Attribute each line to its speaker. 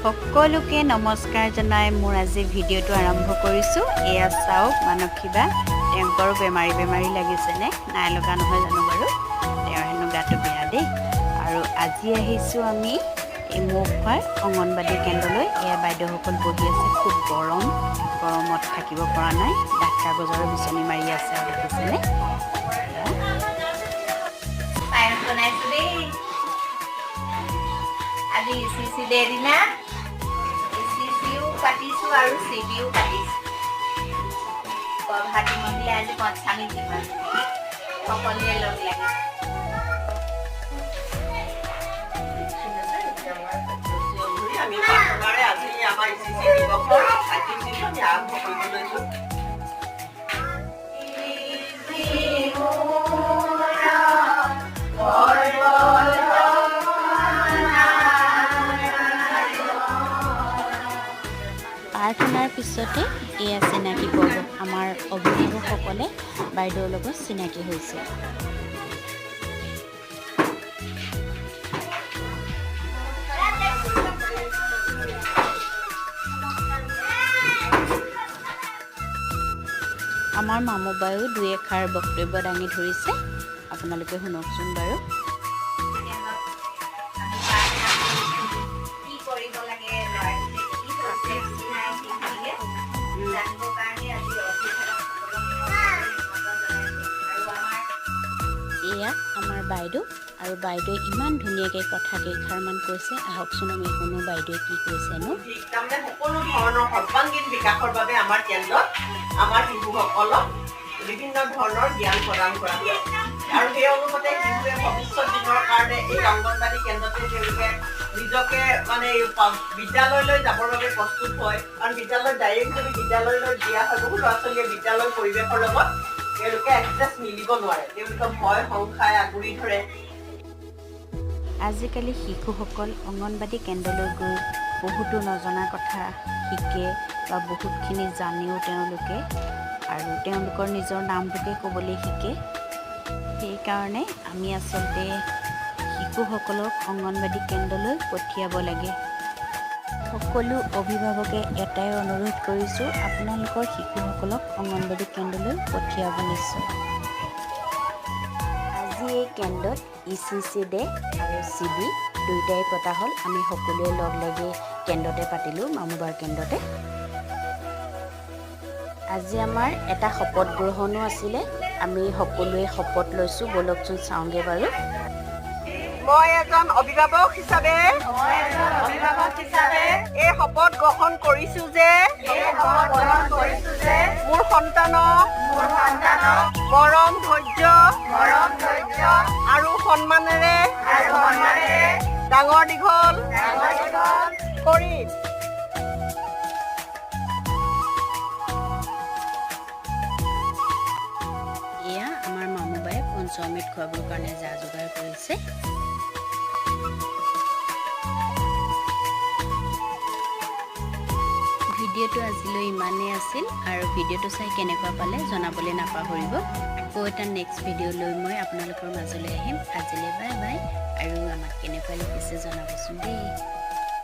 Speaker 1: সকলোকে নমস্কাৰ জনাই মোৰ আজি ভিডিঅ'টো আৰম্ভ কৰিছোঁ। এয়া চাওক মানসীবা, তেওঁক বাৰু বেমাৰী লাগিছেনে? নাই লগা নহয় জানো বাৰু, তেওঁৰ হেনো গাটো বেয়া দেই। আৰু আজি আহিছোঁ আমি এই মৌফাৰ অংগনবাদী কেন্দ্ৰলৈ। এয়া বাইদেউসকল বহি আছে, খুব গৰমত থাকিব পৰা নাই, ডাঠ কাগজৰ বিচনী মাৰি আছে আৰু দেখিছেনে?
Speaker 2: আজি ইচিচি দে দিনা ইচিচিও পাতিছোঁ আৰু চিবিও পাতিছোঁ। ভাটি মহিলা আজি পঞ্চামী যিমান সকলোৱে লগ লাগি
Speaker 3: আমি প্ৰাৰ্থনাৰে আজি আমাৰ ইচিচি দিৱসৰ কাৰ্যসূচী আৰম্ভ কৰিব লৈছোঁ।
Speaker 1: প্ৰাৰ্থনাৰ পিছতে এয়া চিনাকি পৰ্ব, আমাৰ অভিভাৱকসকলে বাইদেউৰ লগত চিনাকি হৈছে। আমাৰ মামু বায়ো দুই এষাৰ বক্তব্য দাঙি ধৰিছে, আপোনালোকে শুনকচোন বাৰু। এয়া আমাৰ বাইদেউ, আৰু বাইদেৱে ইমান ধুনীয়াকৈ কথা কেইষাৰমান কৈছে, আহকচোন আমি শুনো বাইদেৱে কি কৈছেনো।
Speaker 3: তাৰমানে সকলো ধৰণৰ সৰ্বাংগীন বিকাশৰ বাবে আমাৰ কেন্দ্ৰত আমাৰ শিশুসকলক বিভিন্ন ধৰণৰ জ্ঞান প্ৰদান কৰা হয়। আৰু সেই অনুমতে শিশুৱে ভৱিষ্যত দিনৰ কাৰণে এই অংগনবাদী কেন্দ্ৰতে তেওঁলোকে নিজকে মানে বিদ্যালয়লৈ যাবৰ বাবে প্ৰস্তুত হয়। কাৰণ বিদ্যালয়ত ডাইৰেক্ট যদি বিদ্যালয়লৈ দিয়া হয়, বহু ল'ৰা ছোৱালীয়ে বিদ্যালয় পৰিৱেশৰ লগত তেওঁলোকে এডজাষ্ট মিলিব নোৱাৰে, তেওঁলোকে ভয় সংশয় আগুৰি ধৰে।
Speaker 1: আজিকালি শিশুসকল অংগনবাদী কেন্দ্ৰলৈ গৈ বহুতো নজনা কথা শিকে বা বহুতখিনি জানেও তেওঁলোকে, আৰু তেওঁলোকৰ নিজৰ নামটোকে ক'বলৈ শিকে। সেইকাৰণে আমি আচলতে শিশুসকলক অংগনবাদী কেন্দ্ৰলৈ পঠিয়াব লাগে। সকলো অভিভাৱকে এটাই অনুৰোধ কৰিছোঁ, আপোনালোকৰ শিশুসকলক অংগনবাদী কেন্দ্ৰলৈ পঠিয়াব নিশ্চয়। আজি এই কেন্দ্ৰত ইচিচি ডে আৰু চিবি দুয়োটাই পতা হ'ল। আমি সকলোৱে লগ লাগি কেন্দ্ৰতে পাতিলোঁ, মামুবাৰ কেন্দ্ৰতে। আজি আমাৰ এটা শপত গ্ৰহণো আছিলে, আমি সকলোৱে শপত লৈছোঁ। ব'লকচোন চাওঁগৈ বাৰু।
Speaker 3: মই এজন অভিভাৱক হিচাপে এই শপত গ্ৰহণ কৰিছোঁ যে মোৰ সন্তানক মৰম ধৈৰ্য আৰু সন্মানেৰে ডাঙৰ দীঘল কৰিম।
Speaker 1: এয়া আমাৰ মামুবাই পঞ্চমৃত খুৱাবৰ কাৰণে যা যোগাৰ কৰিছে। ভিডিঅ'টো আজিলৈ ইমানেই আছিল, আৰু ভিডিঅ'টো চাই কেনেকুৱা পালে জনাবলৈ নাপাহৰিব। আকৌ এটা নেক্সট ভিডিঅ' লৈ মই আপোনালোকৰ মাজলৈ আহিম। আজিলৈ বাই বাই, আৰু আমাক কেনেকুৱা লিখিছে জনাবচোন দেই।